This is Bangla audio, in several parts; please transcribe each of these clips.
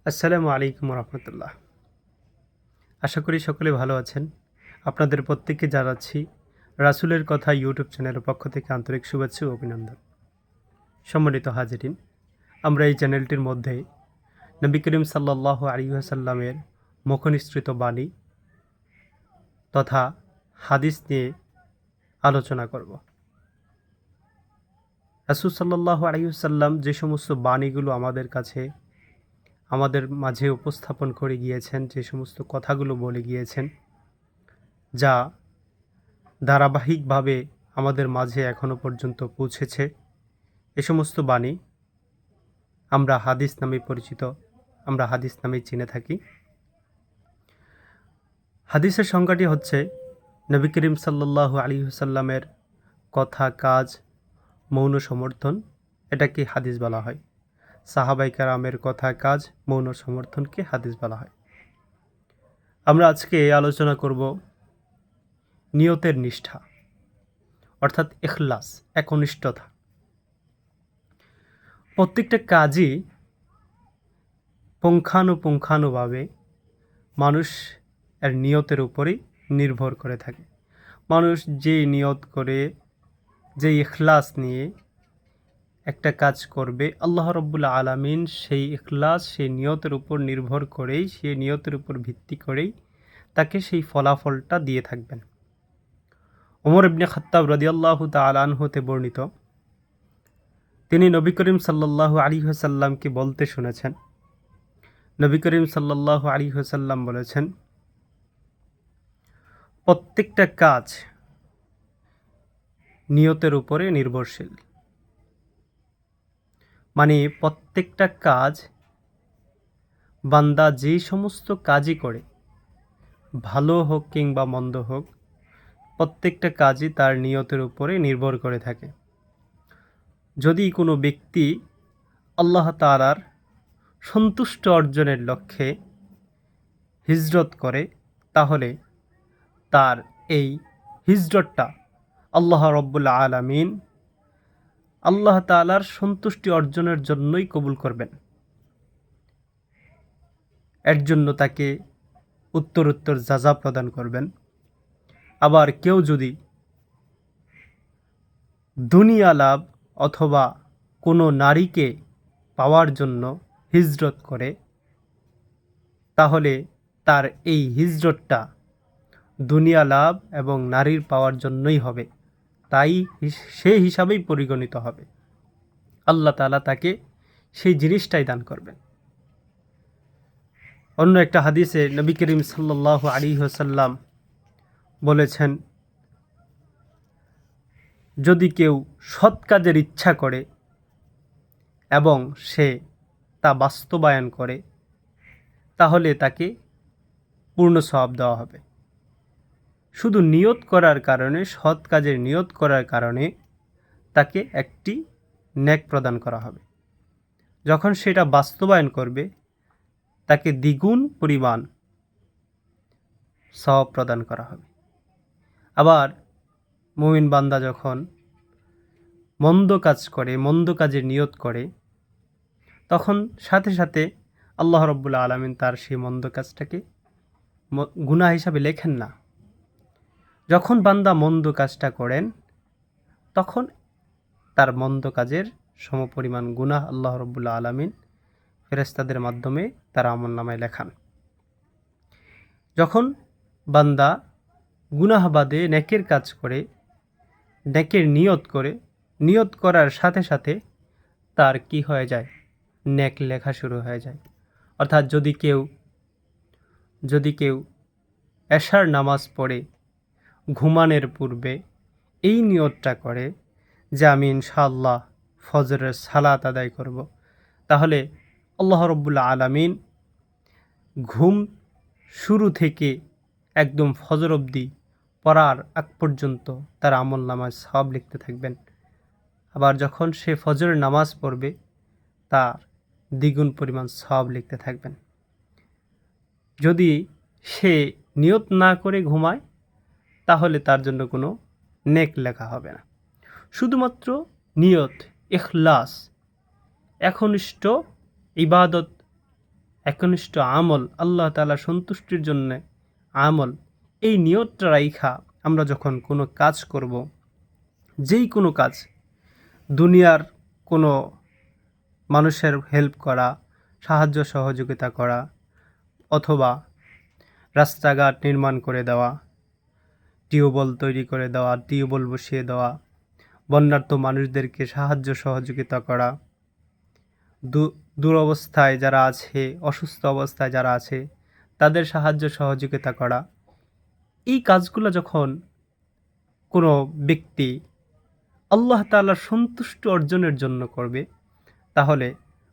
আসসালামু আলাইকুম রহমতুল্লাহ। আশা করি সকলে ভালো আছেন। আপনাদের প্রত্যেককে জানাচ্ছি রাসূলের কথা ইউটিউব চ্যানেলের পক্ষ থেকে আন্তরিক শুভেচ্ছা ও অভিনন্দন। সম্মানিত হাজিরিন, আমরা এই চ্যানেলটির মধ্যে নবী করিম সাল্লাল্লাহু আলাইহি ওয়াসাল্লামের মুখনিসৃত বাণী তথা হাদিস নিয়ে আলোচনা করব। রাসূল সাল্লাল্লাহু আলাইহি ওয়াসাল্লাম যে সমস্ত বাণীগুলো আমাদের মাঝে উপস্থাপন করে গিয়েছেন, যে সমস্ত কথাগুলো বলে গিয়েছেন, যা ধারাবাহিকভাবে আমাদের মাঝে এখনও পর্যন্ত পৌঁছেছে, এ সমস্ত বাণী আমরা হাদিস নামে পরিচিত, আমরা হাদিস নামে চিনে থাকি। হাদিসের সংজ্ঞাটি হচ্ছে নবী করিম সাল্লাল্লাহু আলাইহি ওয়াসাল্লামের কথা, কাজ, মৌন সমর্থন, এটাকে হাদিস বলা হয়। সাহাবায়ে কেরামের কথা, কাজ, মৌন সমর্থনকে হাদিস বলা হয়। আমরা আজকে আলোচনা করব নিয়তের নিষ্ঠা, অর্থাৎ ইখলাস, একনিষ্ঠতা। প্রত্যেকটা কাজই পুঙ্খানুপুঙ্খানুভাবে মানুষ এর নিয়তের উপরেই নির্ভর করে থাকে। মানুষ যে নিয়ত করে, যে ইখলাস নিয়ে একটা কাজ করবে, আল্লাহ রাব্বুল আলামিন সেই ইখলাস, সেই নিয়তের উপর নির্ভর করেই, সেই নিয়তের উপর ভিত্তি করেই তাকে সেই ফলাফলটা দিয়ে থাকবেন। ওমর ইবনে খাত্তাব রাদিয়াল্লাহু তাআলা আনহু হতে বর্ণিত, তিনি নবী করিম সাল্লাল্লাহু আলাইহি ওয়াসাল্লামকে বলতে শুনেছেন। নবী করিম সাল্লাল্লাহু আলাইহি ওয়াসাল্লাম বলেছেন, প্রত্যেকটা কাজ নিয়তের উপরে নির্ভরশীল। মানে প্রত্যেকটা কাজ, বান্দা যে সমস্ত কাজই করে, ভালো হোক কিংবা মন্দ হোক, প্রত্যেকটা কাজই তার নিয়তের উপরে নির্ভর করে থাকে। যদি কোনো ব্যক্তি আল্লাহ তাআলার সন্তুষ্ট অর্জনের লক্ষ্যে হিজরত করে, তাহলে তার এই হিজরতটা আল্লাহ রাব্বুল আলামিন আল্লাহ তাআলার সন্তুষ্টি অর্জনের জন্যই কবুল করবেন। এর জন্য তাকে উত্তরোত্তর জাযা প্রদান করবেন। আবার কেউ যদি দুনিয়া লাভ অথবা কোনো নারীকে পাওয়ার জন্য হিজরত করে, তাহলে তার এই হিজরতটা দুনিয়া লাভ এবং নারীর পাওয়ার জন্যই হবে, তাই সেই হিসাবেই পরিগণিত হবে। আল্লাহ তাআলা তাকে সেই জিনিসটাই দান করবেন। অন্য একটা হাদিসে নবী করিম সাল্লাল্লাহু আলাইহি ওয়াসাল্লাম বলেছেন, যদি কেউ সৎ কাজের ইচ্ছা করে এবং সে তা বাস্তবায়ন করে, তাহলে তাকে পূর্ণ সওয়াব দেওয়া হবে। শুধু নিয়ত করার কারণে, সৎ কাজের নিয়ত করার কারণে তাকে একটি নেক প্রদান করা হবে। যখন সেটা বাস্তবায়ন করবে, তাকে দ্বিগুণ পরিমাণ সওয়াব প্রদান করা হবে। আবার মুমিন বান্দা যখন মন্দ কাজ করে, মন্দ কাজের নিয়ত করে, তখন সাথে সাথে আল্লাহ রাব্বুল আলামিন তার সেই মন্দ কাজটাকে গুনাহ হিসাবে লেখেন না। যখন বান্দা মন্দ কাজটা করেন, তখন তার মন্দ কাজের সমপরিমাণ গুনাহ আল্লাহ রাব্বুল আলামিন ফেরেশতাদের মাধ্যমে তার আমলনামায় লেখান। যখন বান্দা গুনাহ বাদে নেকের কাজ করে, নেকের নিয়ত করে, নিয়ত করার সাথে সাথে তার কি হয়ে যায়? নেক লেখা শুরু হয়ে যায়। অর্থাৎ যদি কেউ এশার নামাজ পড়ে ঘুমানোর পূর্বে এই নিয়তটা করে যে আমি ইনশাআল্লাহ ফজরের সালাত আদায় করব, তাহলে আল্লাহ রাব্বুল আলামিন ঘুম শুরু থেকে একদম ফজর অবধি পড়ার আগ পর্যন্ত তার আমলনামায় সওয়াব লিখতে থাকবেন। আবার যখন সে ফজরের নামাজ পড়বে, তার দ্বিগুণ পরিমাণ সওয়াব লিখতে থাকবেন। যদি সে নিয়ত না করে ঘুমায়, তাহলে তার জন্য কোনো নেক লেখা হবে না। শুধুমাত্র নিয়ত, ইখলাস, একনিষ্ঠ ইবাদত একনিষ্ঠ আমল, আল্লাহ তাআলা সন্তুষ্টির জন্য আমল, এই নিয়তটা রাইখা আমরা যখন কোনো কাজ করব, যেই কোনো কাজ, দুনিয়ার কোনো মানুষের হেল্প করা, সাহায্য সহযোগিতা করা, অথবা রাস্তাঘাট নির্মাণ করে দেওয়া, টিউবওয়েল তৈরি করে দেওয়া, টিউবওয়েল বসিয়ে দেওয়া, বন্যার্ত মানুষদেরকে সাহায্য সহযোগিতা করা, দুরবস্থায় যারা আছে, অসুস্থ অবস্থায় যারা আছে তাদের সাহায্য সহযোগিতা করা, এই কাজগুলো যখন কোনো ব্যক্তি আল্লাহ তাআলার সন্তুষ্টি অর্জনের জন্য করবে, তাহলে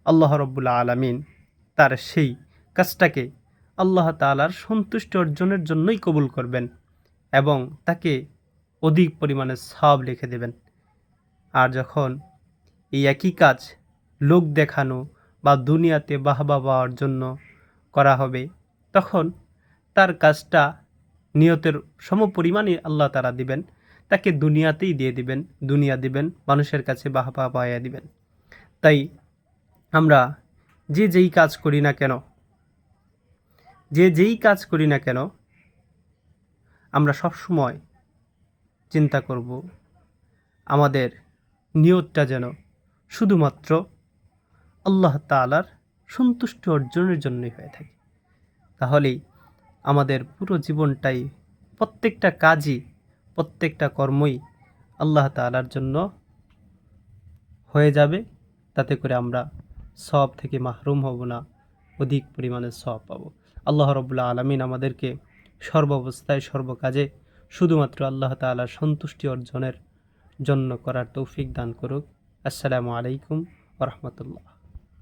আল্লাহ রাব্বুল আলামিন তার সেই কাজটাকে আল্লাহ তাআলার সন্তুষ্টি অর্জনের জন্যই কবুল করবেন এবং তাকে অধিক পরিমাণে সওয়াব লিখে দেবেন। আর যখন এই একই কাজ লোক দেখানো বা দুনিয়াতে বাহবা পাওয়ার জন্য করা হবে, তখন তার কাজটা নিয়তের সমপরিমাণই আল্লাহ তাআলা দিবেন, তাকে দুনিয়াতেই দিয়ে দিবেন, দুনিয়া দিবেন, মানুষের কাছে বাহবা পাইয়া দিবেন। তাই আমরা যে যেই কাজ করি না কেন, আমরা সবসময় চিন্তা করব আমাদের নিয়তটা যেন শুধুমাত্র আল্লাহ তাআলার সন্তুষ্টি অর্জনের জন্যই হয়ে থাকে। তাহলেই আমাদের পুরো জীবনটাই, প্রত্যেকটা কাজই, প্রত্যেকটা কর্মই আল্লাহ তাআলার জন্য হয়ে যাবে। তাতে করে আমরা সওয়াব থেকে মাহরুম হব না, অধিক পরিমাণে সওয়াব পাবো। আল্লাহ রাব্বুল আলামিন আমাদেরকে সর্বাবস্থায় সর্বকাজে শুধুমাত্র আল্লাহ তাআলার সন্তুষ্টি অর্জনের জন্য করার তৌফিক দান করুক। আসসালামু আলাইকুম ওয়া রাহমাতুল্লাহ।